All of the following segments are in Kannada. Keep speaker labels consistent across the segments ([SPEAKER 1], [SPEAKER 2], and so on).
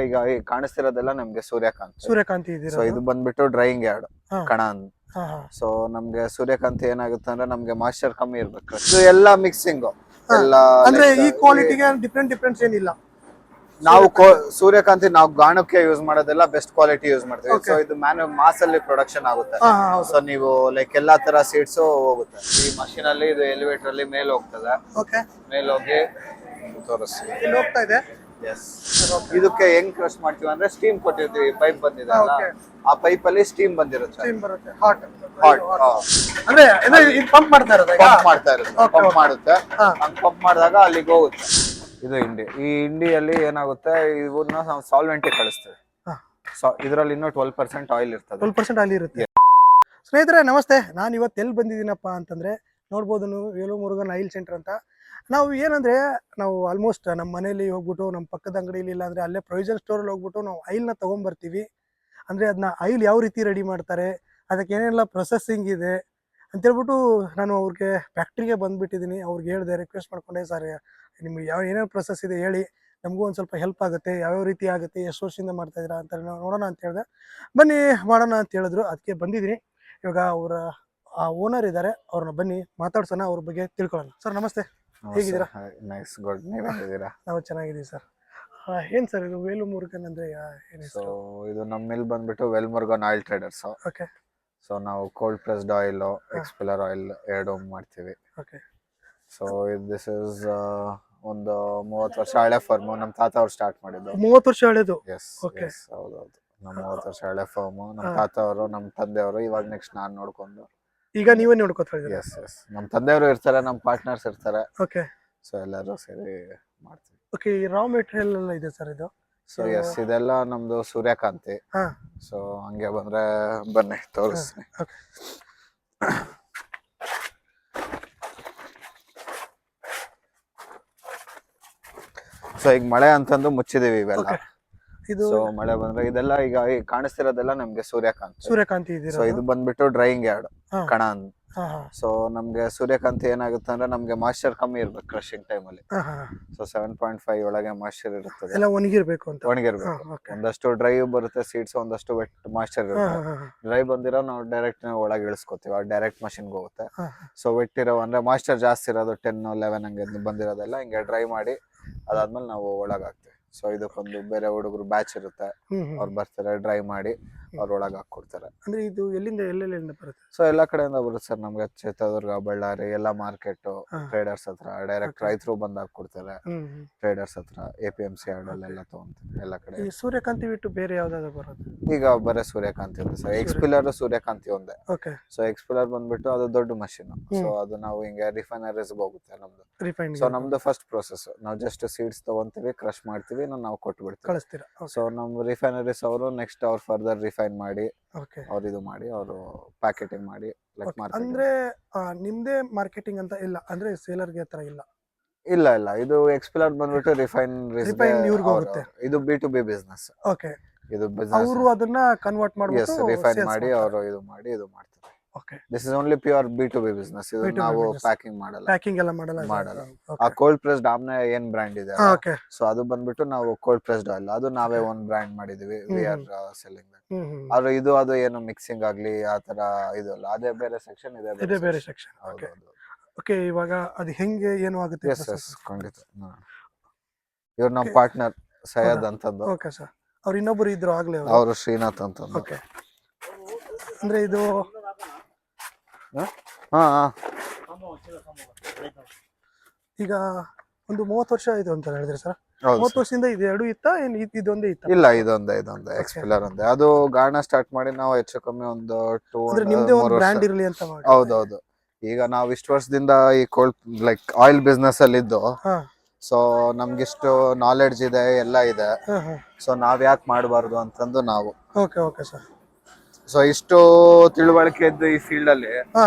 [SPEAKER 1] ಈಗ ಈ ಕಾಣಿಸ್ತಿರೋದೆಲ್ಲ ನಮ್ಗೆ
[SPEAKER 2] ಸೂರ್ಯಕಾಂತಿ
[SPEAKER 1] ಸೊ ಇದು ಬಂದ್ಬಿಟ್ಟು ಡ್ರೈಯಿಂಗ್ ಯಾರ್ಡ್ ಕಣ ಅಂತ.
[SPEAKER 2] ಹಾ ಹಾ
[SPEAKER 1] ಸೊ ನಮ್ಗೆ ಸೂರ್ಯಕಾಂತಿ ಏನಾಗುತ್ತೆ ಅಂದ್ರೆ ನಮ್ಗೆ ಮಾಯಿಶ್ಚರ್ ಕಮ್ಮಿ ಇರ್ಬೇಕು. ಇದು ಎಲ್ಲ ಮಿಕ್ಸಿಂಗ್ ಎಲ್ಲ
[SPEAKER 2] ಅಂದ್ರೆ ಈ ಕ್ವಾಲಿಟಿಗೆ ಡಿಫ್ರೆನ್ಸ್ ಏನಿಲ್ಲ.
[SPEAKER 1] ನಾವು ಸೂರ್ಯಕಾಂತಿ ನಾವು ಗಾಣಕ್ಕೆ ಯೂಸ್ ಮಾಡೋದೆಲ್ಲ ಬೆಸ್ಟ್ ಕ್ವಾಲಿಟಿ ಯೂಸ್ ಮಾಡ್ತೀವಿ. ಸೊ ಇದು ಮಾಸ್ ಅಲ್ಲಿ ಪ್ರೊಡಕ್ಷನ್ ಆಗುತ್ತೆ. ಸೊ ನೀವು ಲೈಕ್ ಎಲ್ಲಾ ತರ ಸೀಡ್ಸ್ ಹೋಗುತ್ತೆ ಈ ಮಷೀನ್ ಅಲ್ಲಿ. ಇದು ಎಲಿವೇಟರ್ ಅಲ್ಲಿ ಮೇಲೆ ಹೋಗ್ತದೆ. ಮೇಲೆ ಹೋಗಿ ತೋರಿಸಿ
[SPEAKER 2] ಇಲ್ಲಿ ಹೋಗ್ತಾ ಇದೆ.
[SPEAKER 1] ಇದಕ್ಕೆ ಹೆಂಗ್ ಕ್ರಶ್ ಮಾಡ್ತೀವಿ ಅಂದ್ರೆ ಸ್ಟೀಮ್ ಕೊಟ್ಟಿರ್ತೀವಿ. ಪೈಪ್ ಬಂದಿದೆ ಅಲ್ಲ, ಆ ಪೈಪ್ ಅಲ್ಲಿ ಸ್ಟೀಮ್ ಬಂದಿರುತ್ತೆ. ಹಾಟ್
[SPEAKER 2] ಅಂದ್ರೆ ಇದು ಪಂಪ್ ಮಾಡ್ತಾ ಇರೋದು.
[SPEAKER 1] ಪಂಪ್ ಮಾಡುತ್ತೆ. ಹಂಗ್ ಪಂಪ್ ಮಾಡಿದಾಗ ಅಲ್ಲಿಗೆ ಹೋಗುತ್ತೆ. ಇದು ಇಂಡಿ. ಈ ಇಂಡಿಯಲ್ಲಿ ಏನಾಗುತ್ತೆ, ಇವನ್ನ ನಾವು ಸಾಲ್ವೆಂಟ್ ಕಳಿಸ್ತೇವೆ. ಇದರಲ್ಲಿ ಇನ್ನೂ 12% ಆಯಿಲ್ ಇರ್ತದೆ.
[SPEAKER 2] 12% ಆಯಿಲ್ ಇರುತ್ತೆ. ಸ್ನೇಹಿತರೆ ನಮಸ್ತೆ. ನಾನು ಇವತ್ತು ಎಲ್ಲಿ ಬಂದಿದ್ದೀನಪ್ಪ ಅಂತಂದ್ರೆ, ನೋಡ್ಬೋದು ನೀವು ವೇಲುಮುರುಗನ್ ಆಯಿಲ್ ಸೆಂಟರ್ ಅಂತ. ನಾವು ಏನಂದ್ರೆ ನಾವು ಆಲ್ಮೋಸ್ಟ್ ನಮ್ಮ ಮನೇಲಿ ಹೋಗ್ಬಿಟ್ಟು ನಮ್ಮ ಪಕ್ಕದ ಅಂಗಡಿಲಿ ಇಲ್ಲ ಅಂದ್ರೆ ಅಲ್ಲೇ ಪ್ರೊವಿಷನ್ ಸ್ಟೋರಲ್ಲಿ ಹೋಗ್ಬಿಟ್ಟು ನಾವು ಆಯಿಲ್ನ ತೊಗೊಂಬರ್ತೀವಿ. ಅಂದರೆ ಅದನ್ನ ಆಯಿಲ್ ಯಾವ ರೀತಿ ರೆಡಿ ಮಾಡ್ತಾರೆ, ಅದಕ್ಕೆ ಏನೆಲ್ಲ ಪ್ರೊಸೆಸಿಂಗ್ ಇದೆ ಅಂತೇಳ್ಬಿಟ್ಟು ನಾನು ಅವ್ರಿಗೆ ಫ್ಯಾಕ್ಟ್ರಿಗೆ ಬಂದುಬಿಟ್ಟಿದ್ದೀನಿ. ಅವ್ರಿಗೆ ಹೇಳಿದೆ, ರಿಕ್ವೆಸ್ಟ್ ಮಾಡ್ಕೊಂಡೆ, ಸರ್ ನಿಮ್ಗೆ ಏನೇನು ಪ್ರೊಸೆಸ್ ಇದೆ ಹೇಳಿ, ನಮಗೂ ಒಂದು ಸ್ವಲ್ಪ ಹೆಲ್ಪ್ ಆಗುತ್ತೆ, ಯಾವ್ಯಾವ ರೀತಿ ಆಗುತ್ತೆ, ಎಷ್ಟು ವರ್ಷದಿಂದ ಮಾಡ್ತಾಯಿದ್ದೀರಾ ಅಂತ ನೋಡೋಣ ಅಂತ ಹೇಳಿದೆ. ಬನ್ನಿ ಮಾಡೋಣ ಅಂತ ಹೇಳಿದ್ರು, ಅದಕ್ಕೆ ಬಂದಿದ್ದೀನಿ. ಇವಾಗ ಅವರ ಓನರ್ ಇದ್ದಾರೆ, ಅವ್ರನ್ನ ಬನ್ನಿ ಮಾತಾಡ್ಸೋಣ, ಅವ್ರ ಬಗ್ಗೆ ತಿಳ್ಕೊಳ್ಳೋಣ. ಸರ್ ನಮಸ್ತೆ, ಹೇಗಿದ್ದೀರಾ?
[SPEAKER 1] Nice, good. ನೀವು ಹೇಗಿದ್ದೀರಾ?
[SPEAKER 2] ನಾವು ಚೆನ್ನಾಗಿದ್ದೀವಿ ಸರ್. ಏನು ಸರ್ ಇದು ವೇಲುಮುರುಗನ್ ಅಂದರೆ ಏನು?
[SPEAKER 1] ಸೊ ಇದು ನಮ್ಮ ಮಿಲ್ ಬಂದ್ಬಿಟ್ಟು ವೆಲ್ಮುರುಗನ್ ಆಯಿಲ್ ಟ್ರೇಡರ್ಸ್.
[SPEAKER 2] ಓಕೆ.
[SPEAKER 1] ಸೊ ನಾವು cold pressed oil, expeller oil ಎರಡು ಮಾಡ್ತೀವಿ.
[SPEAKER 2] ಓಕೆ.
[SPEAKER 1] ಸೊ ದಿಸ್ ಇಸ್ ಒಂದು 30 ವರ್ಷ ಹಳೆ ಫರ್ಮು. ನಮ್ಮ ತಾತ ಅವ್ರು ಸ್ಟಾರ್ಟ್ ಮಾಡಿದ್ದು.
[SPEAKER 2] 30 ವರ್ಷ ಹಳೆದು?
[SPEAKER 1] ಎಸ್, ಹೌದೌದು. ನಮ್ಮ 30 ವರ್ಷ ಹಳೆ ಫರ್ಮು. ನಮ್ಮ ತಾತ ಅವರು, ನಮ್ಮ ತಂದೆಯವರು, ಇವಾಗ ನೆಕ್ಸ್ಟ್ ನಾನು ನೋಡ್ಕೊಂಡು.
[SPEAKER 2] ಈಗ ನೀವೇ ನೋಡ್ಕೊತಾ ಇದ್ದೀರಾ?
[SPEAKER 1] ಎಸ್. ನಮ್ಮ ತಂದೆಯವರು ಇರ್ತಾರೆ, ನಮ್ಮ ಪಾರ್ಟ್ನರ್ಸ್ ಇರ್ತಾರೆ.
[SPEAKER 2] ಓಕೆ.
[SPEAKER 1] ಸೊ ಎಲ್ಲರೂ ಸೇರಿ ಮಾಡ್ತೀವಿ.
[SPEAKER 2] ಓಕೆ. ಈ ರಾ ಮೆಟೀರಿಯಲ್ ಎಲ್ಲ ಇದೆ ಸರ್ ಇದು?
[SPEAKER 1] ಸೊ ಎಸ್, ಇದೆಲ್ಲ ನಮ್ದು ಸೂರ್ಯಕಾಂತಿ. ಸೊ ಹಂಗೆ ಬಂದ್ರೆ ಬನ್ನಿ ತೋರಿಸ್ತೀನಿ. ಸೊ ಈಗ ಮಳೆ ಅಂತಂದು ಮುಚ್ಚಿದೀವಿ ಇವೆಲ್ಲ. ಸೊ ಮಳೆ ಬಂದ್ರೆ ಇದೆಲ್ಲ ಈಗ ಕಾಣಿಸ್ತಿರೋದೆಲ್ಲ ನಮ್ಗೆ ಸೂರ್ಯಕಾಂತಿ. ಸೊ ಇದು ಬಂದ್ಬಿಟ್ಟು ಡ್ರೈಯಿಂಗ್ ಯಾರ್ಡ್ ಕಣ ಅಂತ. ಸೊ ನಮ್ಗೆ ಸೂರ್ಯಕಾಂತಿ ಏನಾಗುತ್ತೆ ಅಂದ್ರೆ ನಮ್ಗೆ ಮಾಯಿಶ್ಚರ್ ಕಮ್ಮಿ ಇರ್ಬೇಕು ಕ್ರಶಿಂಗ್ ಟೈಮ್ ಅಲ್ಲಿ. ಸೊ 7.5 ಒಳಗೆ ಮಾಯಿಶ್ಚರ್ ಇರುತ್ತದೆ.
[SPEAKER 2] ಎಲ್ಲ ಒಣಗಿರ್ಬೇಕು.
[SPEAKER 1] ಒಂದಷ್ಟು ಡ್ರೈ ಬರುತ್ತೆ ಸೀಡ್ಸ್, ಒಂದಷ್ಟು ವೆಟ್ ಮಾಯಿಶ್ಚರ್ ಇರುತ್ತೆ. ಡ್ರೈ ಬಂದಿರೋ ನಾವು ಡೈರೆಕ್ಟ್ ಒಳಗೆ ಇಳಿಸ್ಕೊತೀವಿ, ಡೈರೆಕ್ಟ್ ಮಷಿನ್ ಹೋಗುತ್ತೆ. ಸೊ ವೆಟ್ ಇರೋ ಅಂದ್ರೆ ಮಾಯಿಶ್ಚರ್ ಜಾಸ್ತಿ ಇರೋದು 10, 11 ಹಂಗೆ ಬಂದಿರೋದೆಲ್ಲ ಹಿಂಗೆ ಡ್ರೈ ಮಾಡಿ ಅದಾದ್ಮೇಲೆ ನಾವು ಒಳಗೆ ಹಾಕ್ತಿವಿ. ಸೊ ಇದಕ್ಕೊಂದು ಬೇರೆ ಹುಡುಗರು ಬ್ಯಾಚ್ ಇರುತ್ತೆ, ಅವ್ರು ಬರ್ತಾರೆ, ಡ್ರೈ ಮಾಡಿ ಅವ್ರ ಒಳಗೆ ಹಾಕೊಡ್ತಾರೆ.
[SPEAKER 2] ಅಂದ್ರೆ ಇದು ಎಲ್ಲಿಂದ ಎಲ್ಲೆಲ್ಲಿಂದ ಬರುತ್ತೆ?
[SPEAKER 1] ಸೊ ಎಲ್ಲಾ ಕಡೆಯಿಂದ ಬರುತ್ತೆ ಸರ್. ನಮ್ಗೆ ಚಿತ್ರದುರ್ಗ, ಬಳ್ಳಾರಿ, ಎಲ್ಲಾ ಮಾರ್ಕೆಟ್, ಟ್ರೇಡರ್ಸ್ ಹತ್ರ ಡೈರೆಕ್ಟ್ ರೈತರು ಬಂದ್ ಹಾಕೊಡ್ತಾರೆ. ಟ್ರೇಡರ್ಸ್ ಹತ್ರ, APMC ಅಲ್ಲೆಲ್ಲ ತಗೊಂತಾರೆ ಎಲ್ಲಾ ಕಡೆ.
[SPEAKER 2] ಈ ಸೂರ್ಯಕಾಂತಿ ಬಿಟ್ಟು ಬೇರೆ ಯಾವ್ದಾದ್ರು ಬರುತ್ತೆ?
[SPEAKER 1] ಈಗ ಬರೀ ಸೂರ್ಯಕಾಂತಿ ಇದೆ ಸರ್. ಎಕ್ಸ್ಪಿಲ್ಲರ್ ಸೂರ್ಯಕಾಂತಿ ಒಂದೇ. ಸೊ ಎಕ್ಸ್ಪಿಲ್ಲರ್ ಬಂದ್ಬಿಟ್ಟು ಅದು ದೊಡ್ಡ ಮಷಿನ್. ಸೊ ಅದು ನಾವು ಹಿಂಗೆ ರಿಫೈನರೀಸ್ ಹೋಗುತ್ತೆ ನಮ್ದು. ಸೊ ನಮ್ದು ಫಸ್ಟ್ ಪ್ರೊಸೆಸ್, ನಾವು ಜಸ್ಟ್ ಸೀಡ್ಸ್ ತಗೊಂತೀವಿ, ಕ್ರಶ್ ಮಾಡ್ತೀವಿ, ನಾವು ಕೊಟ್ಬಿಡ್ತೀವಿ,
[SPEAKER 2] ಕಳಿಸ್ತೀರಾ?
[SPEAKER 1] ಸೊ ನಮ್ಮ ರಿಫೈನರೀಸ್ ಅವರು ನೆಕ್ಸ್ಟ್ ಅವ್ರು ಫರ್ದರ್ ರಿಫೈನ್ ಮಾಡಿ ಅವ್ರು ಇದು ಮಾಡಿ ಅವರು ಪ್ಯಾಕೆಟಿಂಗ್ ಮಾಡಿ ಲೈಕ್ ಮಾರ್ಕೆಟ್.
[SPEAKER 2] ಅಂದ್ರೆ ನಿಮ್ದೇ ಮಾರ್ಕೆಟಿಂಗ್ ಅಂತ ಇಲ್ಲ ಅಂದ್ರೆ ಸೇಲರ್ಗೆ ಹತ್ರ ಇಲ್ಲ?
[SPEAKER 1] ಇಲ್ಲ, ಇದು ಎಕ್ಸ್ಪಿಲ್ಲರ್ ಬಂದ್ಬಿಟ್ಟು ರಿಫೈನ್ ಇವ್ರಿಗೆ ಹೋಗುತ್ತೆ. ಇದು B2B ಬಿಸ್ನೆಸ್.
[SPEAKER 2] ಓಕೆ.
[SPEAKER 1] ಇದು ಬಿಸ್ನೆಸ್,
[SPEAKER 2] ಅವರು ಅದನ್ನ ಕನ್ವರ್ಟ್ ಮಾಡ್ಬಿಟ್ಟು
[SPEAKER 1] ರಿಫೈನ್ ಮಾಡಿ ಅವರು ಇದು ಮಾಡಿ ಇದು ಮಾಡ್ತಾರೆ.
[SPEAKER 2] Okay.
[SPEAKER 1] This is only pure B2B business. ಇದು ನಾವು ಪ್ಯಾಕಿಂಗ್ ಮಾಡಲ್ಲ.
[SPEAKER 2] ಪ್ಯಾಕಿಂಗ್ ಎಲ್ಲ ಮಾಡಲ್ಲ.
[SPEAKER 1] ಆ ಕೋಲ್ಡ್ ಪ್ರೆಸ್ಡ್ ಆಮ್ನೆ ಏನ್ ಬ್ರ್ಯಾಂಡ್ ಇದೆ, ಸೊ ಅದು ಬಂದ್ಬಿಟ್ಟು ನಾವು ಕೋಲ್ಡ್ ಪ್ರೆಸ್ಡ್ ಆಯಿಲ್, ಅದು ನಾವೇ ಒಂದ್ ಬ್ರ್ಯಾಂಡ್ ಮಾಡಿದೀವಿ. We are selling that. ಆದ್ರೆ ಇದು ಅದು ಏನು ಮಿಕ್ಸಿಂಗ್ ಆಗ್ಲಿ ಆತರ ಇದು ಅಲ್ಲ, ಅದೇ ಬೇರೆ ಸೆಕ್ಷನ್ ಇದೆ,
[SPEAKER 2] ಬೇರೆ ಸೆಕ್ಷನ್. ಓಕೆ. ಇವಾಗ ಅದು ಹೆಂಗೆ ಏನು ಆಗುತ್ತೆ?
[SPEAKER 1] ಎಸ್, ಖಂಡಿತ. ಇವ್ರು ನಮ್ಮ ಪಾರ್ಟ್ನರ್ ಸೈಯದ್ ಅಂತಂದು.
[SPEAKER 2] Okay sir. ಅವ್ರು ಇನ್ನೊಬ್ರು ಇದ್ರು ಆಗ್ಲೇ,
[SPEAKER 1] ಅವರು ಶ್ರೀನಾಥ್ ಅಂತ.
[SPEAKER 2] ಓಕೆ. ಅಂದ್ರೆ ಇದು ಈಗ ಒಂದು 30 ವರ್ಷ ಆಯ್ತು ಅಂತ ಹೇಳಿದ್ರಿ ಸರ್. 30 ವರ್ಷದಿಂದ ಇದು ಎರಡು ಇತ್ತ, ಇದೊಂದೇ ಇತ್ತ?
[SPEAKER 1] ಇಲ್ಲ, ಇದೊಂದೇ ಎಕ್ಸ್ಪಿಲ್ಲರ್ ಒಂದೇ. ಅದು ಗಾಣ ಸ್ಟಾರ್ಟ್ ಮಾಡಿ ನಾವು ಹೆಚ್ಚು ಕಮ್ಮಿ ಒಂದು
[SPEAKER 2] 2 ಬ್ರ್ಯಾಂಡ್ ಇರ್ಲಿ ಅಂತ ಮಾಡಿ.
[SPEAKER 1] ಹೌದೌದು. ಈಗ ನಾವು ಇಷ್ಟು ವರ್ಷದಿಂದ ಈ ಕೋಲ್ಡ್ ಲೈಕ್ ಆಯಿಲ್ ಬಿಸ್ನೆಸ್ ಅಲ್ಲಿ ಇದ್ದು, ಸೊ ನಮ್ಗಿಷ್ಟು ನಾಲೆಡ್ಜ್ ಇದೆ, ಎಲ್ಲ ಇದೆ. ಸೊ ನಾವ್ ಯಾಕೆ ಮಾಡಬಾರ್ದು ಅಂತಂದು ನಾವು.
[SPEAKER 2] Okay sir.
[SPEAKER 1] ಸೊ ಇಷ್ಟು ತಿಳುವಳಿಕೆ ಇದ್ದು ಈ ಫೀಲ್ಡ್ ಅಲ್ಲಿ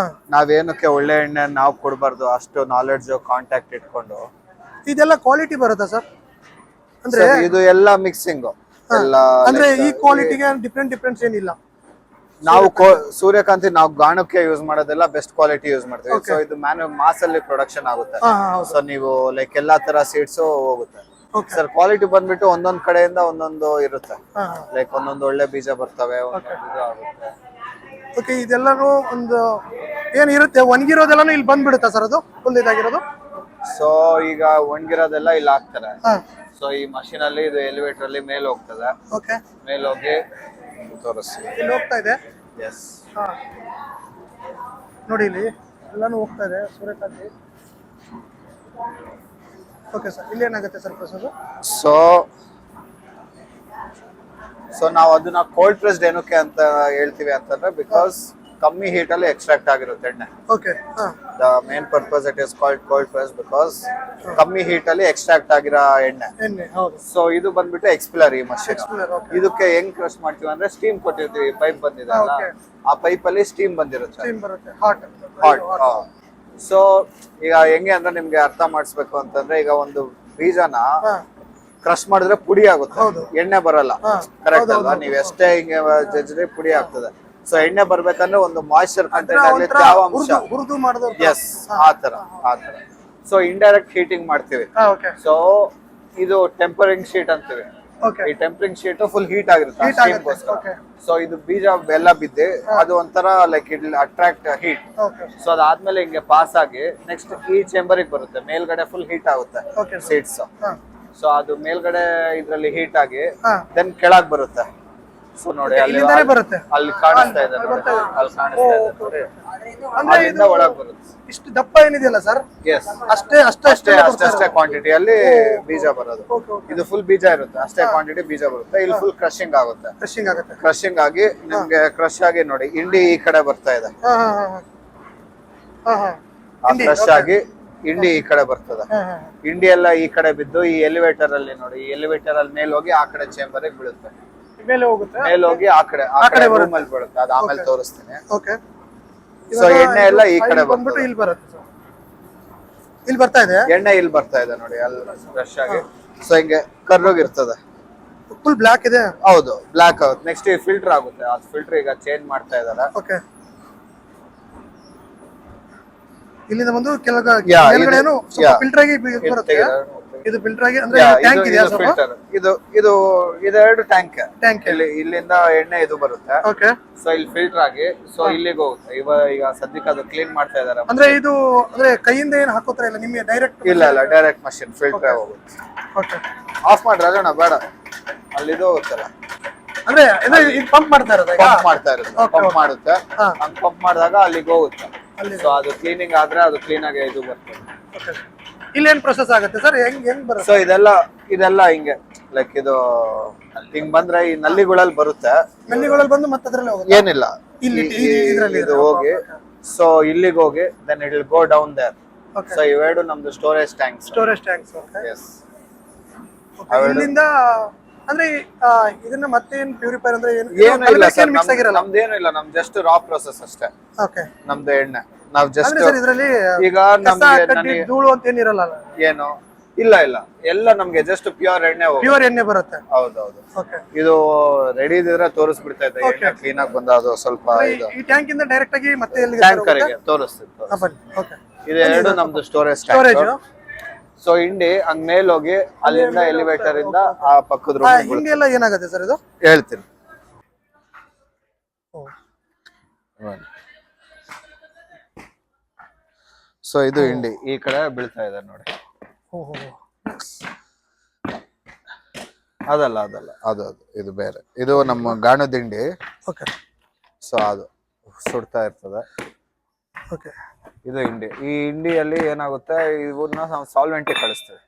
[SPEAKER 1] ನಾವೇನಕ್ಕೆ ಒಳ್ಳೆ ಎಣ್ಣೆ ನಾವು ಕೊಡಬಾರ್ದು? ಅಷ್ಟು ನಾಲೆಡ್ಜ್, ಕಾಂಟ್ಯಾಕ್ಟ್ ಇಟ್ಕೊಂಡು.
[SPEAKER 2] ಇದೆಲ್ಲ ಕ್ವಾಲಿಟಿ ಬರುತ್ತಾ ಸರ್?
[SPEAKER 1] ಅಂದ್ರೆ ಇದು ಎಲ್ಲ ಮಿಕ್ಸಿಂಗ್ ಎಲ್ಲ.
[SPEAKER 2] ಅಂದ್ರೆ ಈ ಕ್ವಾಲಿಟಿಗೆ ಡಿಫ್ರೆನ್ಸ್ ಏನಿಲ್ಲ.
[SPEAKER 1] ನಾವು ಸೂರ್ಯಕಾಂತಿ ನಾವು ಗಾಣಕ್ಕೆ ಯೂಸ್ ಮಾಡೋದೆಲ್ಲ ಬೆಸ್ಟ್ ಕ್ವಾಲಿಟಿ ಯೂಸ್ ಮಾಡ್ತೀವಿ. ಸೊ ಇದು ಮಾಸ್ ಅಲ್ಲಿ ಪ್ರೊಡಕ್ಷನ್ ಆಗುತ್ತೆ. ಸೊ ನೀವು ಲೈಕ್ ಎಲ್ಲಾ ತರ ಸೀಡ್ಸ್ ಹೋಗುತ್ತೆ.
[SPEAKER 2] Okay.
[SPEAKER 1] ಸರ್ ಕ್ವಾಲಿಟಿ ಬಂದ್ಬಿಟ್ಟು ಒಂದೊಂದ್ ಕಡೆಯಿಂದ ಒಂದೊಂದು ಇರುತ್ತೆ.
[SPEAKER 2] ಹಾ
[SPEAKER 1] ಲೈಕ್ ಒಂದೊಂದು ಒಳ್ಳೆ ಬೀಜ ಬರ್ತವೆ, ಒಂದೊಂದು ಇದು ಆಗುತ್ತೆ.
[SPEAKER 2] ಓಕೆ, ಇದೆಲ್ಲಾನು ಒಂದು ಏನಿರುತ್ತೆ ಒಣಗಿರೋದೆಲ್ಲಾನು ಇಲ್ಲಿ ಬಂದ್ಬಿಡುತ್ತಾ ಸರ್ ಅದು ಫುಲ್ ಇದಾಗಿರೋದು?
[SPEAKER 1] ಸೊ ಈಗ ಒಣಗಿರೋದೆಲ್ಲ ಇಲ್ಲಿ ಹಾಕ್ತಾರೆ.
[SPEAKER 2] ಹಾ
[SPEAKER 1] ಸೊ ಈ ಮಷೀನ್ ಅಲ್ಲಿ ಇದು ಎಲಿವೇಟರ್ ಅಲ್ಲಿ ಮೇಲೆ ಹೋಗ್ತದೆ.
[SPEAKER 2] ಓಕೆ,
[SPEAKER 1] ಮೇಲೆ ಹೋಗಿ ತೋರಿಸಿ.
[SPEAKER 2] ಇಲ್ಲಿ ಹೋಗ್ತಾ ಇದೆ.
[SPEAKER 1] ಎಸ್,
[SPEAKER 2] ಹಾ ನೋಡಿ ಇಲ್ಲಿ ಎಲ್ಲಾನು ಹೋಗ್ತಾ ಇದೆ ಸೂರ್ಯಕಾಂತಿ. ಓಕೆ ಸರ್, ಇಲ್ಲಿ ಏನಾಗುತ್ತೆ ಸರ್ ಪ್ರೊಸೆಸ್?
[SPEAKER 1] ಸೊ ನಾವು ಅದನ್ನ ಕೋಲ್ಡ್ ಪ್ರೆಸ್ಡ್ ಏನಕ್ಕೆ ಅಂತ ಹೇಳ್ತೀವಿ ಅಂತಂದ್ರೆ ಬಿಕಾಸ್ ಕಮ್ಮಿ ಹೀಟ್ ಅಲ್ಲಿ ಎಕ್ಸ್ಟ್ರಾಕ್ಟ್ ಆಗಿರುತ್ತೆ ಎಣ್ಣೆ.
[SPEAKER 2] ಓಕೆ, ಹಾ
[SPEAKER 1] the main purpose it is called cold press because ಕಮ್ಮಿ ಹೀಟ್ ಅಲ್ಲಿ ಎಕ್ಸ್ಟ್ರಾಕ್ಟ್ ಆಗಿರೋ ಎಣ್ಣೆ.
[SPEAKER 2] ಎಣ್ಣೆ, ಹೌದು.
[SPEAKER 1] ಸೊ ಇದು ಬಂದ್ಬಿಟ್ಟು ಎಕ್ಸ್ಪ್ಲರ್ ಈ ಮಷೀನ್.
[SPEAKER 2] Explorer, okay.
[SPEAKER 1] ಇದಕ್ಕೆ ಹೆಂಗ್ ಕ್ರಶ್ ಮಾಡ್ತೀವಿ ಅಂದ್ರೆ ಸ್ಟೀಮ್ ಕೊಟ್ಟಿರ್ತೀವಿ, ಪೈಪ್ ಬಂದಿದೆ ಅಲ್ಲ,
[SPEAKER 2] Okay.
[SPEAKER 1] ಆ ಪೈಪ್ ಅಲ್ಲಿ ಸ್ಟೀಮ್ ಬಂದಿರುತ್ತೆ,
[SPEAKER 2] ಸ್ಟೀಮ್ ಬರುತ್ತೆ, ಹಾಟ್.
[SPEAKER 1] ಸೊ ಈಗ ಹೆಂಗೆ ಅಂದ್ರೆ ನಿಮ್ಗೆ ಅರ್ಥ ಮಾಡಿಸ್ಬೇಕು ಅಂತಂದ್ರೆ ಈಗ ಒಂದು ಬೀಜನ
[SPEAKER 2] ಹಾ
[SPEAKER 1] ಕ್ರಶ್ ಮಾಡಿದ್ರೆ ಪುಡಿ ಆಗುತ್ತೆ,
[SPEAKER 2] ಹೌದು.
[SPEAKER 1] ಎಣ್ಣೆ ಬರಲ್ಲ.
[SPEAKER 2] ಹಾ,
[SPEAKER 1] ಕರೆಕ್ಟ್ ಅಲ್ವಾ? ನೀವ್ ಎಷ್ಟೇ ಹಿಂಗೆ ಜಜ್ರಿ ಪುಡಿ ಆಗ್ತದೆ. ಸೊ ಎಣ್ಣೆ ಬರ್ಬೇಕಂದ್ರೆ ಒಂದು ಮಾಯಿಶ್ಚರ್ ಕಂಟೆಂಟ್ ಆಗಲಿ, ತೇವಾಂಶ,
[SPEAKER 2] ಹುರಿದು ಮಾಡೋದು.
[SPEAKER 1] ಎಸ್, ಆತರ. ಸೊ ಇಂಡೈರೆಕ್ಟ್ ಹೀಟಿಂಗ್ ಮಾಡ್ತೀವಿ.
[SPEAKER 2] ಓಕೆ,
[SPEAKER 1] ಸೊ ಇದು ಟೆಂಪರಿಂಗ್ ಶೀಟ್ ಅಂತೀವಿ.
[SPEAKER 2] ಓಕೆ.
[SPEAKER 1] ಈ ಟೆಂಪರಿಂಗ್ ಶೀಟ್ ಫುಲ್ ಹೀಟ್ ಆಗಿರುತ್ತೆ
[SPEAKER 2] Heat ಆಗುತ್ತೆ, okay.
[SPEAKER 1] ಸೊ ಇದು ಬೀಜ ಬೆಲ್ಲ ಬಿದ್ದಿ ಅದು ಒಂಥರ like it attract heat.
[SPEAKER 2] Okay,
[SPEAKER 1] so ಅದಾದ್ಮೇಲೆ ಹಿಂಗೆ ಪಾಸ್ ಆಗಿ ನೆಕ್ಸ್ಟ್ ಈ ಚೇಂಬರಿಗೆ ಬರುತ್ತೆ. ಮೇಲ್ಗಡೆ ಫುಲ್ ಹೀಟ್ ಆಗುತ್ತೆ
[SPEAKER 2] ಓಕೆ
[SPEAKER 1] ಸೀಡ್ಸ್.
[SPEAKER 2] ಹಾ
[SPEAKER 1] ಸೊ ಅದು ಮೇಲ್ಗಡೆ ಇದ್ರಲ್ಲಿ ಹೀಟ್ ಆಗಿ
[SPEAKER 2] ಹಾ
[SPEAKER 1] ದೆನ್ ಕೆಳಗ್ ಬರುತ್ತೆ. ಸೊ ನೋಡಿ ಅಲ್ಲಿ
[SPEAKER 2] ಇಲ್ಲಿಂದಾನೇ ಬರುತ್ತೆ.
[SPEAKER 1] ಅಲ್ಲಿ ಕಾಣಿಸ್ತಾ ಇದೆ ನೋಡಿ,
[SPEAKER 2] ಬರ್ತಾ ಇದೆ.
[SPEAKER 1] ಅಲ್ಲಿ ಕಾಣಿಸ್ತಾ ಇದೆ ನೋಡಿ,
[SPEAKER 2] ಅಂದ್ರೆ
[SPEAKER 1] ಅಲ್ಲಿಂದ
[SPEAKER 2] ಇದು
[SPEAKER 1] ಒಳಗ್ ಬರುತ್ತೆ.
[SPEAKER 2] ಇಷ್ಟು ದಪ್ಪ ಏನಿದೆಯಲ್ಲ ಸರ್,
[SPEAKER 1] ಎಸ್,
[SPEAKER 2] ಅಷ್ಟೇ
[SPEAKER 1] ಕ್ವಾಂಟಿಟಿಯಲ್ಲಿ ಬೀಜ ಬರೋದು.
[SPEAKER 2] Okay, okay.
[SPEAKER 1] ಇದು ಫುಲ್ ಬೀಜ ಇರುತ್ತೆ, ಅಷ್ಟೇ ಕ್ವಾಂಟಿಟಿ ಬೀಜ ಬರುತ್ತೆ. ಇಲ್ಲಿ ಫುಲ್ ಕ್ರಶಿಂಗ್ ಆಗುತ್ತೆ.
[SPEAKER 2] ಕ್ರಶಿಂಗ್ ಆಗುತ್ತೆ.
[SPEAKER 1] ಕ್ರಶಿಂಗ್ ಆಗಿ ನಿಮ್ಗೆ ಕ್ರಶ್ ಆಗಿ ನೋಡಿ ಇಂಡಿ ಈ ಕಡೆ ಬರ್ತಾ ಇದೆ.
[SPEAKER 2] ಹಾ ಹಾ ಹಾ ಹಾ ಹಾ
[SPEAKER 1] ಆ ಕ್ರಶ್ ಆಗಿ ಇಂಡಿ ಈ ಕಡೆ ಬರ್ತದೆ.
[SPEAKER 2] ಹಾ ಹಾ
[SPEAKER 1] ಇಂಡಿ ಎಲ್ಲ ಈ ಕಡೆ ಬಿದ್ದು ಈ ಎಲಿವೇಟರ್ ಅಲ್ಲಿ ನೋಡಿ, ಈ ಎಲಿವೇಟರ್ ಅಲ್ಲಿ ಮೇಲೆ ಹೋಗಿ ಆ ಕಡೆ ಚೇಂಬರ್ ಬೀಳುತ್ತೆ.
[SPEAKER 2] ಮೇಲೆ ಹೋಗುತ್ತೆ,
[SPEAKER 1] ಮೇಲೆ ಹೋಗಿ ಆ ಕಡೆ ರೂಮ್ ಅಲ್ಲಿ ಬೀಳುತ್ತೆ. ಅದು ಆಮೇಲೆ ತೋರಿಸ್ತೀನಿ.
[SPEAKER 2] ಓಕೆ.
[SPEAKER 1] ಸೊ ಎಣ್ಣೆ ಎಲ್ಲ ಈ ಕಡೆ
[SPEAKER 2] ಬಂದ್ಬಿಟ್ಟು ಇಲ್ಲಿ ಬರುತ್ತೆ ಸರ್, ಇಲ್ಲಿ ಬರ್ತಾ ಇದೆ
[SPEAKER 1] ಎಣ್ಣೆ, ಇಲ್ಲಿ ಬರ್ತಾ ಇದೆ ನೋಡಿ, ಅಲ್ಲಿ ಫ್ರೆಶ್ ಆಗಿ. ಸೊ ಹಿಂಗೆ ಕರ್ರೋಗಿರ್ತದೆ,
[SPEAKER 2] ಫುಲ್ ಬ್ಲಾಕ್ ಇದೆ.
[SPEAKER 1] ಹೌದು, ಬ್ಲಾಕ್ ಆಗುತ್ತೆ. ನೆಕ್ಸ್ಟ್ ಈ ಫಿಲ್ಟರ್ ಆಗುತ್ತೆ, ಆ ಫಿಲ್ಟರ್ ಈಗ ಚೇಂಜ್ ಮಾಡ್ತಾ ಇದಾರೆ.
[SPEAKER 2] ಓಕೆ, ಇಲ್ಲಿಂದ ಬಂದು
[SPEAKER 1] Yeah,
[SPEAKER 2] ಕೆಳಗಡೆನು
[SPEAKER 1] yeah.
[SPEAKER 2] ಫಿಲ್ಟರ್ ಆಗಿ ಬರುತ್ತೆ. ಇದು ಫಿಲ್ಟರ್ ಆಗಿ ಅಂದ್ರೆ ಟ್ಯಾಂಕ್ ಇದೆಯಾ ಸರ್?
[SPEAKER 1] ಫಿಲ್ಟರ್ ಇದು ಇದೆರಡು ಟ್ಯಾಂಕ್.
[SPEAKER 2] ಟ್ಯಾಂಕ್
[SPEAKER 1] ಇಲ್ಲಿಂದ ಎಣ್ಣೆ ಇದು ಬರುತ್ತೆ.
[SPEAKER 2] ಓಕೆ.
[SPEAKER 1] ಸೊ ಇಲ್ಲಿ ಫಿಲ್ಟರ್ ಆಗಿ ಸೊ ಇಲ್ಲಿಗೆ ಹೋಗುತ್ತೆ. ಈಗ ಸದ್ಯಕ್ಕೆ ಅದು ಕ್ಲೀನ್ ಮಾಡ್ತಾ ಇದಾರೆ.
[SPEAKER 2] ಅಂದ್ರೆ ಇದು ಅಂದ್ರೆ ಕೈಯಿಂದ ಏನು ಹಾಕೋತರ ಇಲ್ಲ, ನಿಮಗೆ ಡೈರೆಕ್ಟ್?
[SPEAKER 1] ಇಲ್ಲ, ಡೈರೆಕ್ಟ್ ಮಷಿನ್ ಫಿಲ್ಟರ್ ಹೋಗುತ್ತೆ.
[SPEAKER 2] ಓಕೆ,
[SPEAKER 1] ಆಫ್ ಮಾಡಿ ರಾಜಣ್ಣ, ಬೇಡ, ಅಲ್ಲಿ ಇದು ಹೋಗುತ್ತಲ್ಲ,
[SPEAKER 2] ಅಂದ್ರೆ ಇದು ಪಂಪ್ ಮಾಡ್ತಾ ಇರೋದು ಈಗ?
[SPEAKER 1] ಪಂಪ್ ಮಾಡ್ತಾ ಇರುತ್ತೆ, ಪಂಪ್ ಮಾಡುತ್ತೆ.
[SPEAKER 2] ಹಾ.
[SPEAKER 1] ಹಂಗ್ ಪಂಪ್ ಮಾಡಿದಾಗ ಅಲ್ಲಿಗೆ ಹೋಗುತ್ತೆ. ಸೊ ಅದು ಕ್ಲೀನಿಂಗ್ ಆದ್ರೆ ಅದು ಕ್ಲೀನ್ ಆಗಿ ಇದು ಬರ್ತದೆ.
[SPEAKER 2] ಓಕೆ. ಇಲ್ಲಿ ಏನ್ ಪ್ರೊಸೆಸ್ ಆಗುತ್ತೆ ಸರ್? ಹೆಂಗ್ ಬರುತ್ತೆ?
[SPEAKER 1] ಸೊ ಇದೆಲ್ಲ ಹಿಂಗೆ ಲೈಕ್ ಇದು ಹಿಂಗ್ ಬಂದ್ರೆ ಈ ನಲ್ಲಿಗಳಲ್ಲಿ ಬರುತ್ತೆ.
[SPEAKER 2] ನಲ್ಲಿಗಳಲ್ಲಿ ಬಂದು ಮತ್ತೆ ಅದ್ರಲ್ಲಿ ಹೋಗುತ್ತೆ?
[SPEAKER 1] ಏನಿಲ್ಲ,
[SPEAKER 2] ಇಲ್ಲಿ ಇದ್ರಲ್ಲಿ
[SPEAKER 1] ಇದು ಹೋಗಿ ಸೊ ಇಲ್ಲಿಗೆ ಹೋಗಿ then it will go down there.
[SPEAKER 2] Okay.
[SPEAKER 1] So ಇವೆರಡು ನಮ್ದು storage tanks.
[SPEAKER 2] Storage tanks. Okay.
[SPEAKER 1] Yes.
[SPEAKER 2] ಇಲ್ಲಿಂದ ಅಂದ್ರೆ ಇದನ್ನ ಮತ್ತೆ ಏನು ಪ್ಯೂರಿಫೈರ್ ಅಂದ್ರೆ ಏನು
[SPEAKER 1] ಇಲ್ಲ ಸರ್,
[SPEAKER 2] ಮಿಕ್ಸ್ ಆಗಿರಲ್ಲ?
[SPEAKER 1] ನಮ್ದೇನು ಇಲ್ಲ, ನಮ್ ಜಸ್ಟ್ ರಾ ಪ್ರೊಸೆಸ್ ಅಷ್ಟೇ.
[SPEAKER 2] ಓಕೆ.
[SPEAKER 1] ನಮ್ದು ಎಣ್ಣೆ ನಾವ್ ಜಸ್ಟ್
[SPEAKER 2] ಅಂದ್ರೆ ಸರ್ ಇದರಲ್ಲಿ
[SPEAKER 1] ಈಗ ನಮ್ಗೆ
[SPEAKER 2] ಧೂಳು ಅಂತ ಏನಿರಲ್ಲ?
[SPEAKER 1] ಏನು ಇಲ್ಲ, ಎಲ್ಲ ನಮ್ಗೆ ಜಸ್ಟ್ ಪ್ಯೂರ್ ಎಣ್ಣೆ ಹೋಗುತ್ತೆ.
[SPEAKER 2] ಪ್ಯೂರ್ ಎಣ್ಣೆ ಬರುತ್ತೆ.
[SPEAKER 1] ಹೌದೌದು.
[SPEAKER 2] ಓಕೆ.
[SPEAKER 1] ಇದು ರೆಡಿ ಇದ್ರೆ ತೋರಿಸ್ಬಿಡ್ತಾ ಇದ್ದೆ, ಎಣ್ಣೆ ಕ್ಲೀನ್ ಆಗಿ ಬಂದ ಅದು ಸ್ವಲ್ಪ ಇದು
[SPEAKER 2] ಈ ಟ್ಯಾಂಕ್ ಇಂದ ಡೈರೆಕ್ಟ್ ಆಗಿ ಮತ್ತೆ ಎಲ್ಲಿ
[SPEAKER 1] ಟ್ಯಾಂಕರ್ ಗೆ ತೋರಿಸ್ತೀನಿ.
[SPEAKER 2] ಓಕೆ.
[SPEAKER 1] ಇದೆರಡು ನಮ್ದು ಸ್ಟೋರೇಜ್
[SPEAKER 2] ಸ್ಟೋರೇಜ್.
[SPEAKER 1] ಸೊ ಇಂಡಿ ಹಂಗ್ ಮೇಲ್ ಹೋಗಿ ಅಲ್ಲಿಂದ ಎಲಿವೇಟರ್ ಇಂದ ಆ ಪಕ್ಕದ ರೂಮ್
[SPEAKER 2] ಹಿಂಗೆ ಎಲ್ಲ ಏನಾಗುತ್ತೆ ಸರ್ ಇದು?
[SPEAKER 1] ಹೇಳ್ತೀನಿ. ಸೊ ಇದು ಇಂಡಿ ಈ ಕಡೆ ಬೀಳ್ತಾ ಇದೆ ನೋಡಿ. ಅದಲ್ಲ ಅದು ಇದು ಬೇರೆ, ಇದು ನಮ್ಮ ಗಾಣದ ಇಂಡಿ.
[SPEAKER 2] ಓಕೆ.
[SPEAKER 1] ಸೊ ಅದು ಸುಡ್ತಾ ಇರ್ತದೆ.
[SPEAKER 2] ಓಕೆ.
[SPEAKER 1] ಇದು ಇಂಡಿ. ಈ ಇಂಡಿಯಲ್ಲಿ ಏನಾಗುತ್ತೆ, ಇವನ್ನ ನಾವು ಸಾಲ್ವೆಂಟ್ ಕಳಿಸ್ತೇವೆ.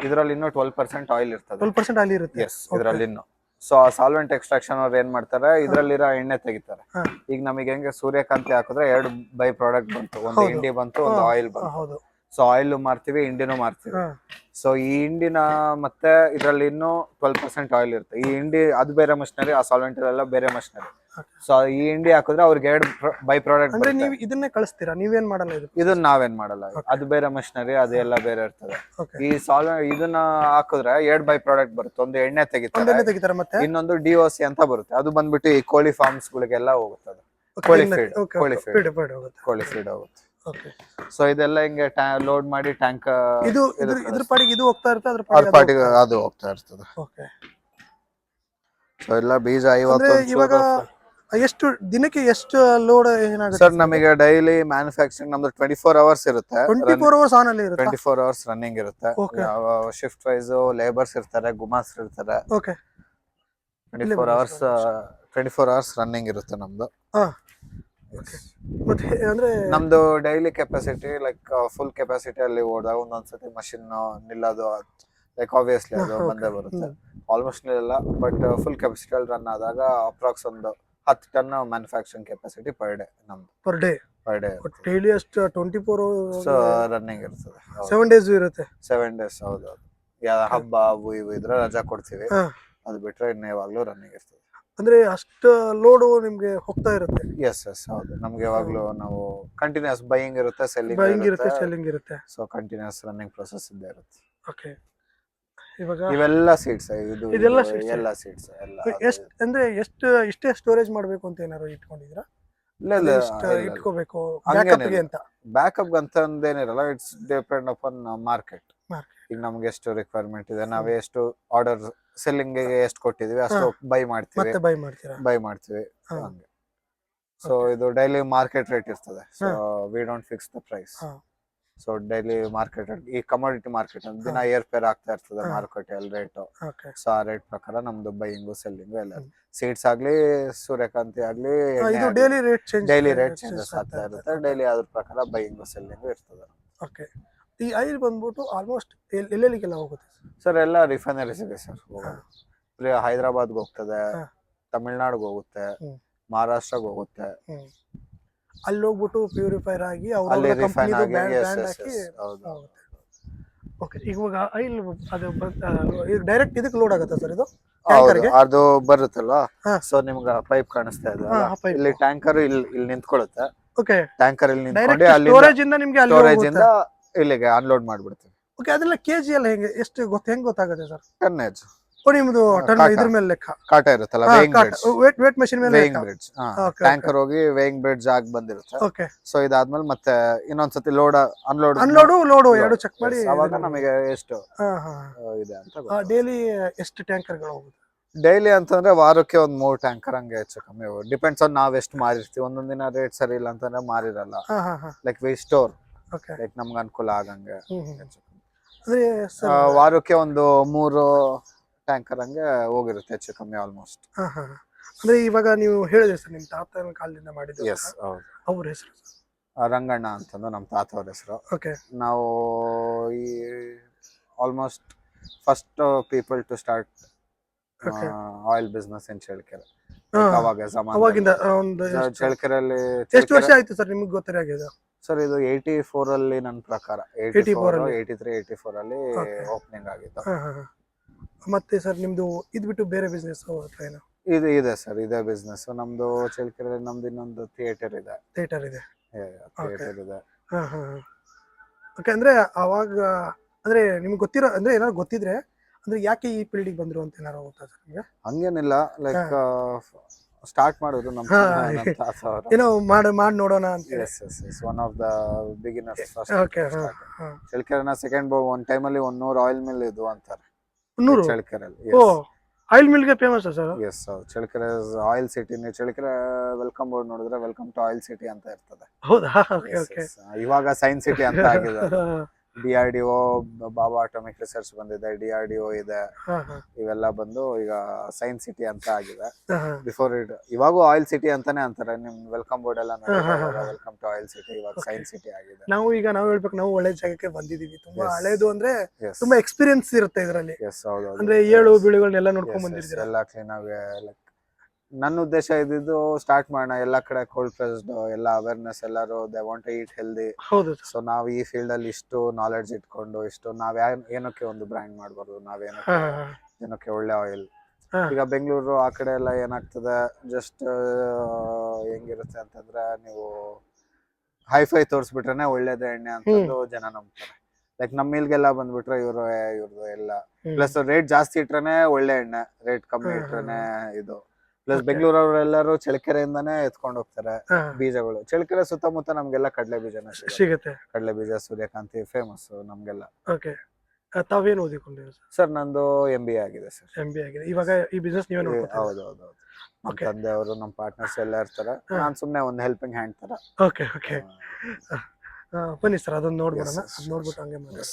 [SPEAKER 1] ಇದ್ರಲ್ಲಿ ಇನ್ನೂ 12% ಆಯಿಲ್ ಇರ್ತದೆ.
[SPEAKER 2] 12% ಆಯಿಲ್ ಇರುತ್ತೆ.
[SPEAKER 1] ಎಸ್, ಇದ್ರಲ್ಲಿ ಇನ್ನು. ಸೊ ಆ ಸಾಲ್ವೆಂಟ್ ಎಕ್ಸ್ಟ್ರಾಕ್ಷನ್ ಅವ್ರು ಏನ್ ಮಾಡ್ತಾರೆ, ಇದ್ರಲ್ಲಿರೋ ಎಣ್ಣೆ ತೆಗಿತಾರೆ. ಈಗ ನಮಗೆ ಹೆಂಗೆ ಸೂರ್ಯಕಾಂತಿ ಹಾಕಿದ್ರೆ 2 ಬೈ ಪ್ರಾಡಕ್ಟ್ ಬಂತು, ಒಂದು ಇಂಡಿ ಬಂತು, ಒಂದು ಆಯಿಲ್ ಬಂತು. ಸೊ ಆಯಿಲ್ ಮಾರ್ತೀವಿ, ಇಂಡಿನೂ ಮಾರ್ತೀವಿ. ಸೊ ಈ ಇಂಡಿನ ಮತ್ತೆ ಇದ್ರಲ್ಲಿ ಇನ್ನೂ 12% ಆಯಿಲ್ ಇರುತ್ತೆ. ಈ ಇಂಡಿ ಅದು ಬೇರೆ ಮಷಿನರಿ, ಆ ಸಾಲ್ವೆಂಟ್ ಎಲ್ಲ ಬೇರೆ ಮಷಿನರಿ. ಸೊ ಈ ಇಂಡಿ ಹಾಕಿದ್ರೆ ಅವ್ರಿಗೆ 2 ಬೈ ಪ್ರಾಡಕ್ಟ್.
[SPEAKER 2] ಅಂದ್ರೆ ನೀವು ಇದನ್ನೇ ಕಳಿಸ್ತೀರಾ, ನೀವೇನ್ ಮಾಡಲ್ಲ?
[SPEAKER 1] ಇದನ್ನ ನಾವೇನ್ ಮಾಡಲ್ಲ, ಅದು ಬೇರೆ ಮಷಿನರಿ, ಅದೆಲ್ಲ ಬೇರೆ ಇರ್ತದೆ. ಈ ಇದನ್ನ ಹಾಕಿದ್ರೆ 2 ಬೈ ಪ್ರಾಡಕ್ಟ್ ಬರುತ್ತೆ. ಒಂದು ಎಣ್ಣೆ ತೆಗಿತಾರೆ, ಮತ್ತೆ ಇನ್ನೊಂದು DOC ಅಂತ ಬರುತ್ತೆ. ಅದು ಬಂದ್ಬಿಟ್ಟು ಈ ಕೋಳಿ ಫಾರ್ಮ್ಸ್ ಗಳಿಗೆಲ್ಲ ಹೋಗುತ್ತೆ. ಅದು ಕೋಳಿ ಫೀಡ್ ಹೋಗುತ್ತೆ.
[SPEAKER 2] ಓಕೆ.
[SPEAKER 1] ಸೊ ಇದೆಲ್ಲ ಹಿಂಗೆ ಲೋಡ್ ಮಾಡಿ ಟ್ಯಾಂಕ್
[SPEAKER 2] ಇದು ಇದ್ರ ಪಾಡಿಗೆ ಇದು ಹೋಗ್ತಾ ಇರುತ್ತೆ, ಅದ್ರ
[SPEAKER 1] ಅವ್ರ
[SPEAKER 2] ಪಾಡಿಗೆ
[SPEAKER 1] ಪಾಟಿಗೆ ಅದು ಹೋಗ್ತಾ ಇರ್ತದೆ.
[SPEAKER 2] ಓಕೆ.
[SPEAKER 1] ಸೊ ಎಲ್ಲ ಬೀಜ
[SPEAKER 2] ಅಂದ್ರೆ ಇವಾಗ ಎಷ್ಟು ದಿನಕ್ಕೆ ಎಷ್ಟು ಲೋಡ್ ಏನಾಗುತ್ತೆ
[SPEAKER 1] ಸರ್? ನಮಗೆ ಡೈಲಿ ಮ್ಯಾನುಫ್ಯಾಕ್ಚರಿಂಗ್ ನಮ್ದು 24 ಅವರ್ಸ್ ಇರುತ್ತೆ.
[SPEAKER 2] 24 ಅವರ್ಸ್ ಆನ್ ಅಲ್ಲಿ ಇರುತ್ತೆ.
[SPEAKER 1] 24 ಅವರ್ಸ್ ರನ್ನಿಂಗ್ ಇರುತ್ತೆ. ಶಿಫ್ಟ್ ವೈಸ್ ಲೇಬರ್ಸ್ ಇರ್ತಾರೆ, ಗುಮಾಸ್ ಇರ್ತಾರೆ.
[SPEAKER 2] ಓಕೆ.
[SPEAKER 1] 24 ಅವರ್ಸ್ ರನ್ನಿಂಗ್ ಇರುತ್ತೆ ನಮ್ದು.
[SPEAKER 2] ಮತ್ತೆ ಅಂದ್ರೆ
[SPEAKER 1] ನಮ್ದು daily capacity like full capacity ಅಲ್ಲಿ ಓಡಿದಾಗ ಒಂದೊಂದ್ಸತಿ ಮಷಿನ್ ನಿಲ್ಲೋದು ಲೈಕ್ ಆಬ್ವಿಯಸ್ಲಿ ಅದು ಬಂದೇ ಬರುತ್ತೆ. ಆಲ್ಮೋಸ್ಟ್ ನಿಲ್ಲ, ಬಟ್ ಫುಲ್ ಕೆಪಾಸಿಟಿ ಅಲ್ಲಿ ರನ್ ಆದಾಗ ಅಪ್ರಾಕ್ಸ್ ಒಂದು 10 ton manufacturing capacity per day ನಮ್ದು. ಪರ್ ಡೇ
[SPEAKER 2] ಡೈಲಿ ಅಷ್ಟು 24
[SPEAKER 1] ಅವರ್ಸ್ ರನ್ನಿಂಗ್ ಇರ್ತದೆ.
[SPEAKER 2] 7 ಡೇಸ್ ಇರುತ್ತೆ.
[SPEAKER 1] 7 ಡೇಸ್ ಹೌದು. ಹಬ್ಬ ಅವು ಇವು ಇದ್ರೆ ರಜಾ ಕೊಡ್ತೀವಿ, ಅದು ಬಿಟ್ರೆ ಇನ್ನು ಯಾವಾಗ್ಲೂ ರನ್ನಿಂಗ್ ಇರ್ತದೆ.
[SPEAKER 2] ಅಂದ್ರೆ ಅಷ್ಟು ಲೋಡು ನಿಮ್ಗೆ ಹೋಗ್ತಾ ಇರುತ್ತೆ.
[SPEAKER 1] ಎಸ್ ನೌದು. ನಮ್ಗೆ ಯಾವಾಗ್ಲೂ ನಾವು ಕಂಟಿನ್ಯೂಸ್ ಬೈಯಿಂಗ್ ಇರುತ್ತೆ, ಸೆಲ್ಲಿಂಗ್
[SPEAKER 2] ಇರುತ್ತೆ.
[SPEAKER 1] ಸೊ ಕಂಟಿನ್ಯೂಸ್ ರನ್ನಿಂಗ್ ಪ್ರೊಸೆಸ್ ಇದ್ದೇ ಇರುತ್ತೆ.
[SPEAKER 2] ಓಕೆ. ಇವಾಗ
[SPEAKER 1] ಇವೆಲ್ಲ ಸೀಡ್ಸ್
[SPEAKER 2] ಇದೆಲ್ಲ
[SPEAKER 1] ಎಲ್ಲ ಸೀಡ್ಸ್ ಎಲ್ಲ
[SPEAKER 2] ಅಂದ್ರೆ ಇಷ್ಟೇ ಸ್ಟೋರೇಜ್ ಮಾಡ್ಬೇಕು ಅಂತ ಏನಾದ್ರು ಇಟ್ಕೊಂಡಿದ್ದೀರಾ? ಇಲ್ಲ ಇಟ್ಕೋಬೇಕು ಬ್ಯಾಕಪ್ಗೆ ಅಂತ?
[SPEAKER 1] ಬ್ಯಾಕಪ್ ಅಂತಂದೇನಿರಲ್ಲ, ಇಟ್ಸ್ ಡಿಪೆಂಡ್ ಅಪಾನ್ ಮಾರ್ಕೆಟ್. ಈಗ ನಮ್ಗೆ ಎಷ್ಟು ರಿಕ್ವೈರ್ಮೆಂಟ್ ಇದೆ, ನಾವೇ ಎಷ್ಟು ಆರ್ಡರ್ ಸೆಲ್ಲಿಂಗ್ ಎಷ್ಟು ಕೊಟ್ಟಿದೀವಿ ಅಷ್ಟು ಬೈ ಮಾಡ್ತೀವಿ ಹಂಗೆ. ಸೊ ಇದು ಡೈಲಿ ಮಾರ್ಕೆಟ್ ರೇಟ್ ಇರ್ತದೆ. So we don't fix the price. So daily market ಈ ಕಮೋಡಿಟಿ ಮಾರ್ಕೆಟ್ ದಿನ ಏರ್ಪೇರ್ ಆಗ್ತಾ ಇರ್ತದೆ ಮಾರುಕಟ್ಟೆಯಲ್ಲಿ ರೇಟ್. ಸೊ ಆ ರೇಟ್ ಪ್ರಕಾರ ನಮ್ದು ಬೈಯಿಂಗು ಸೆಲ್ಲಿಂಗು ಎಲ್ಲ ಸೀಡ್ಸ್ ಆಗ್ಲಿ ಸೂರ್ಯಕಾಂತಿ ಆಗ್ಲಿ ಡೈಲಿ ರೇಟ್ ಚೇಂಜಸ್ ಆಗ್ತಾ ಇರುತ್ತೆ. ಡೈಲಿ ಅದ್ರ ಪ್ರಕಾರ ಬೈಯಿಂಗು ಸೆಲ್ಲಿಂಗು ಇರ್ತದೆ.
[SPEAKER 2] ಓಕೆ. ಈ ಆಯಿಲ್ ಬಂದ್ಬಿಟ್ಟು ಆಲ್ಮೋಸ್ಟ್ ಎಲ್ಲೆಲ್ಲಿಗೆಲ್ಲ ಹೋಗುತ್ತೆ
[SPEAKER 1] ಸರ್? ಎಲ್ಲ ರಿಫೈನರೀಸ್ ಇದೆ ಸರ್. ಹೈದರಾಬಾದ್ಗೆ ಹೋಗ್ತದೆ, ತಮಿಳ್ನಾಡಿಗೆ ಹೋಗುತ್ತೆ, ಮಹಾರಾಷ್ಟ್ರಗೆ ಹೋಗುತ್ತೆ.
[SPEAKER 2] ಅಲ್ಲಿ ಹೋಗ್ಬಿಟ್ಟು ಪ್ಯೂರಿಫೈರ್ ಆಗಿ
[SPEAKER 1] ಅಲ್ಲಿ ರಿಫೈನ್ ಆಗಿ
[SPEAKER 2] ಓಕೆ. ಇವಾಗ ಆಯಿಲ್ ಅದು ಡೈರೆಕ್ಟ್ ಇದಕ್ಕೆ ಲೋಡ್ ಆಗುತ್ತೆ ಸರ್? ಇದು
[SPEAKER 1] ಅದು ಬರುತ್ತಲ್ವಾ? ಸೊ ನಿಮ್ಗೆ ಪೈಪ್ ಕಾಣಿಸ್ತಾ ಇದೆ, ಇಲ್ಲಿ ಟ್ಯಾಂಕರ್ ಇಲ್ಲಿ ನಿಂತ್ಕೊಳ್ಳುತ್ತೆ.
[SPEAKER 2] ಓಕೆ.
[SPEAKER 1] ಟ್ಯಾಂಕರ್ ಇಲ್ಲಿ ನಿಂತ್ಕೊಂಡು ಅಲ್ಲಿ
[SPEAKER 2] ಸ್ಟೋರೇಜ್ ಇಂದ ನಿಮ್ಗೆ
[SPEAKER 1] ಸ್ಟೋರೇಜ್ ಇಂದ ಇಲ್ಲಿಗೆ ಅನ್ಲೋಡ್ ಮಾಡ್ಬಿಡ್ತೀವಿ.
[SPEAKER 2] ಓಕೆ. ಅದೆಲ್ಲ ಕೆಜಿ ಎಲ್ಲ ಹೆಂಗೆ ಎಷ್ಟು ಹೆಂಗ್ ಗೊತ್ತಾಗುತ್ತೆ ಸರ್?
[SPEAKER 1] ಟನ್ನೇಜ್.
[SPEAKER 2] ನಿಮ್ದು ಟನ್ ಇದ್ರ ಮೇಲೆ ಲೆಕ್ಕ
[SPEAKER 1] ಕಾಟ ಇರುತ್ತಲ್ಲ,
[SPEAKER 2] ವೇಟ್ ಮೆಷಿನ್ ಮೇಲೆ
[SPEAKER 1] ವೇಯಿಂಗ್ ಬ್ರಿಡ್ಜ್. ಟ್ಯಾಂಕರ್ ಹೋಗಿ ವೇಯಿಂಗ್ ಬ್ರಿಡ್ಜ್ ಆಗಿ ಬಂದಿರುತ್ತೆ.
[SPEAKER 2] ಓಕೆ.
[SPEAKER 1] ಸೊ ಇದಾದ್ಮೇಲೆ ಮತ್ತೆ ಇನ್ನೊಂದ್ಸತಿ ಲೋಡ್
[SPEAKER 2] ಅನ್ಲೋಡ್ ಎರಡು ಚೆಕ್ ಮಾಡಿ
[SPEAKER 1] ಅವಾಗ ನಮಗೆ ಎಷ್ಟು ಇದೆ ಅಂತ.
[SPEAKER 2] ಡೈಲಿ ಎಷ್ಟು ಟ್ಯಾಂಕರ್ಗಳು ಹೋಗುತ್ತೆ?
[SPEAKER 1] ಡೈಲಿ ಅಂತಂದ್ರೆ ವಾರಕ್ಕೆ ಒಂದ್ 3 ಟ್ಯಾಂಕರ್ ಹಂಗೆ ಹೆಚ್ಚು ಕಮ್ಮಿ. ಡಿಪೆಂಡ್ಸ್ ಆನ್ ನಾವ್ ಎಷ್ಟು ಮಾರಿರ್ತೀವಿ. ಒಂದೊಂದ್ ದಿನ ರೇಟ್ ಸರಿ ಇಲ್ಲ ಅಂತಂದ್ರೆ ಮಾರಿರಲ್ಲ. ಲೈಕ್ ವಿ ಸ್ಟೋರ್ ಲೈಕ್ ನಮ್ಗೆ ಅನುಕೂಲ ಆಗಂಗೆ ವಾರಕ್ಕೆ ಒಂದು 3 ಟ್ಯಾಂಕರ್ ಹಂಗೆ ಹೋಗಿರುತ್ತೆ ಹೆಚ್ಚು ಕಮ್ಮಿ ಆಲ್ಮೋಸ್ಟ್.
[SPEAKER 2] ಅಂದ್ರೆ ಇವಾಗ ನೀವು ಹೇಳಿದ್ರಿ ಸರ್ ನಿಮ್ ತಾತನ ಕಾಲದಿಂದ ಮಾಡಿದ್ರು.
[SPEAKER 1] ಎಸ್ ಹೌದು.
[SPEAKER 2] ಅವ್ರ ಹೆಸರು
[SPEAKER 1] ರಂಗಣ್ಣ ಅಂತಂದು ನಮ್ಮ ತಾತ ಅವ್ರ ಹೆಸರು.
[SPEAKER 2] ಓಕೆ.
[SPEAKER 1] ನಾವು ಈ almost first people to start oil business in Challakere.
[SPEAKER 2] ಅವಾಗಿಂದ
[SPEAKER 1] ಚಳ್ಳಕೆರೆಯಲ್ಲಿ
[SPEAKER 2] ಎಷ್ಟು ವರ್ಷ ಆಯ್ತು ಸರ್ ನಿಮ್ಗೆ ಗೊತ್ತಿರಾಗಿದೆ?
[SPEAKER 1] ಸರ್ ಇದು 84 ಅಲ್ಲಿ ನನ್ನ ಪ್ರಕಾರ 83 84 ಅಲ್ಲಿ ಓಪನಿಂಗ್ ಆಗಿತ್ತು.
[SPEAKER 2] ಮತ್ತೆ ಸರ್ ನಿಮ್ದು ಇದ್ ಬಿಟ್ಟು ಬೇರೆ ಬಿಸ್ನೆಸ್ ಏನು?
[SPEAKER 1] ಇದು ಇದೆ ಸರ್, ಇದೇ ಬಿಸ್ನೆಸ್ ನಮ್ದು. ಚಳ್ಳಕೆರೆಯಲ್ಲಿ ನಮ್ದು ಇನ್ನೊಂದು ಥಿಯೇಟರ್ ಇದೆ.
[SPEAKER 2] ಥಿಯೇಟರ್ ಇದೆ.
[SPEAKER 1] ಓಕೆ.
[SPEAKER 2] ಅಂದ್ರೆ ಅವಾಗ ಅಂದ್ರೆ ನಿಮ್ಗೆ ಗೊತ್ತಿರೋ ಅಂದ್ರೆ ಏನಾದ್ರು ಗೊತ್ತಿದ್ರೆ ಅಂದ್ರೆ ಯಾಕೆ ಈ ಫೀಲ್ಡಿಗೆ ಬಂದ್ರು ಅಂತ ಏನಾರು ಗೊತ್ತಾ ಸರ್ ನಿಮ್ಗೆ?
[SPEAKER 1] ಹಂಗೇನಿಲ್ಲ, ಲೈಕ್ ಸ್ಟಾರ್ಟ್ ಮಾಡೋದು ನಮ್ಮ
[SPEAKER 2] ಏನೋ ಮಾಡಿ ನೋಡೋಣ ಅಂತ.
[SPEAKER 1] One of the beginners. ಚಳ್ಳಕೆರೆನ ಸೆಕೆಂಡ್ ಒನ್ ಟೈಮಲ್ಲಿ 100 ಆಯಿಲ್ ಮಿಲ್ ಇದು ಅಂತಾರೆ ಚಳ್ಳಕೆರೆಯಲ್ಲಿ.
[SPEAKER 2] ಆಯಿಲ್ ಮಿಲ್ಗೆ ಫೇಮಸ್ ಸರ್?
[SPEAKER 1] ಎಸ್ ಹೌದು. Challakere oil city. ನೀವು ಚಳ್ಳಕೆರೆ ವೆಲ್ಕಮ್ ಬೋರ್ಡ್ ನೋಡಿದ್ರೆ ವೆಲ್ಕಮ್ ಟು ಆಯಿಲ್ ಸಿಟಿ ಅಂತ ಇರ್ತದೆ.
[SPEAKER 2] ಹೌದಾ?
[SPEAKER 1] ಇವಾಗ ಸೈನ್ಸ್ ಸಿಟಿ ಅಂತ ಆಗಿದೆ. DRDO ಬಾಬಾ ಅಟಾಮಿಕ್ ರಿಸರ್ಚ್ ಬಂದಿದೆ, DRDO ಇದೆ, ಇವೆಲ್ಲ ಬಂದು ಈಗ ಸೈನ್ಸ್ ಸಿಟಿ ಅಂತ ಆಗಿದೆ. ಬಿಫೋರ್ ಇವಾಗೂ ಆಯಿಲ್ ಸಿಟಿ ಅಂತಾನೆ ಅಂತಾರೆ. ನಿಮ್ ವೆಲ್ಕಮ್ ಬೋರ್ಡ್ ಎಲ್ಲ ವೆಲ್ಕಮ್ ಟು ಆಯಿಲ್ ಸಿಟಿ, ಇವಾಗ ಸೈನ್ಸ್ ಸಿಟಿ ಆಗಿದೆ.
[SPEAKER 2] ನಾವು ಹೇಳ್ಬೇಕು, ನಾವು ಒಳ್ಳೆ ಜಾಗಕ್ಕೆ ಬಂದಿದೀವಿ. ತುಂಬಾ ಹಳೇದು ಅಂದ್ರೆ ತುಂಬಾ ಎಕ್ಸ್ಪೀರಿಯನ್ಸ್ ಇರುತ್ತೆ ಇದರಲ್ಲಿ. ಅಂದ್ರೆ ಏಳು ಬೀಳುಗಳನ್ನೆಲ್ಲ ನೋಡ್ಕೊಂಡ್ ಬಂದಿರ್ತೀರ.
[SPEAKER 1] ಎಲ್ಲ ಕ್ಲೀನ್ ಆಗಿ. ನನ್ನ ಉದ್ದೇಶ ಇದ್ದಿದ್ದು ಸ್ಟಾರ್ಟ್ ಮಾಡೋಣ ಎಲ್ಲ ಕಡೆ ಕೋಲ್ಡ್ ಪ್ರೆಸ್ಡ್ ಎಲ್ಲ ಅವೇರ್ನೆಸ್. ಎಲ್ಲರೂ they want to eat healthy. So ನಾವು ಈ ಫೀಲ್ಡ್ ಅಲ್ಲಿ ಇಷ್ಟು ನಾಲೆಡ್ಜ್ ಇಟ್ಕೊಂಡು ಇಷ್ಟು ನಾವ್ ಏನಕ್ಕೆ ಒಂದು ಬ್ರ್ಯಾಂಡ್ ಮಾಡಬಾರ್ದು, ಏನಕ್ಕೆ ಒಳ್ಳೆ ಆಯಿಲ್. ಈಗ ಬೆಂಗಳೂರು ಆ ಕಡೆ ಎಲ್ಲ ಏನಾಗ್ತದೆ, ಜಸ್ಟ್ ಹೆಂಗಿರುತ್ತೆ ಅಂತಂದ್ರೆ ನೀವು ಹೈಫೈ ತೋರಿಸ್ಬಿಟ್ರೆ ಒಳ್ಳೇದೇ ಎಣ್ಣೆ ಅಂತಂದು ಜನ ನಂಬ್ತಾರೆ. ಲೈಕ್ ನಮ್ಮ ಮಿಲ್ಗೆಲ್ಲ ಬಂದ್ಬಿಟ್ರೆ ಇವ್ರದ್ದು ಎಲ್ಲ ಪ್ಲಸ್ ರೇಟ್ ಜಾಸ್ತಿ ಇಟ್ರೇನೆ ಒಳ್ಳೆ ಎಣ್ಣೆ, ರೇಟ್ ಕಮ್ಮಿ ಇಟ್ರೇನೆ ಇದು. Plus
[SPEAKER 2] Okay.
[SPEAKER 1] ಬೆಂಗಳೂರವರೆಲ್ಲರೂ ಚಳ್ಳಕೆರೆಯಿಂದಾನೇ ಎತ್ಕೊಂಡು ಹೋಗ್ತಾರೆ
[SPEAKER 2] ಹಾ
[SPEAKER 1] ಬೀಜಗಳು. ಚಳ್ಳಕೆರೆ ಸುತ್ತಮುತ್ತ ನಮ್ಗೆಲ್ಲ ಕಡಲೆ ಬೀಜನ ಸಿಗುತ್ತೆ.
[SPEAKER 2] ಸಿಗುತ್ತೆ.
[SPEAKER 1] ಕಡಲೆ ಬೀಜ, ಸೂರ್ಯಕಾಂತಿ ಫೇಮಸ್ ನಮ್ಗೆಲ್ಲ.
[SPEAKER 2] ಓಕೆ. ತಾವೇನು ಓದಿಕೊಂಡಿದ್ದೀರಾ ಸರ್?
[SPEAKER 1] ಸರ್ ನಂದು MBA ಆಗಿದೆ ಸರ್.
[SPEAKER 2] MBA ಆಗಿದೆ. ಇವಾಗ ಈ ಬಿಸ್ನೆಸ್ ನೀವೇ ನೋಡ್ಕೊತಾ ಇದ್ದೀರಾ?
[SPEAKER 1] ಹೌದು. ನಮ್ಮ
[SPEAKER 2] Okay.
[SPEAKER 1] ತಂದೆಯವರು, ನಮ್ಮ ಪಾರ್ಟ್ನರ್ಸ್ ಎಲ್ಲ ಇರ್ತಾರೆ.
[SPEAKER 2] ಹಾ.
[SPEAKER 1] ನಾನು ಸುಮ್ಮನೆ ಒಂದು ಹೆಲ್ಪಿಂಗ್ ಹ್ಯಾಂಡ್ ತರ.
[SPEAKER 2] ಓಕೆ. ಬನ್ನಿ ಸರ್ ಅದೊಂದು ನೋಡ್ಬಿಡೋಣ.
[SPEAKER 1] Yes,
[SPEAKER 2] ಅದು ನೋಡ್ಬಿಟ್ಟು ಹಂಗೆ ಮಾಡಿ.
[SPEAKER 1] Yes.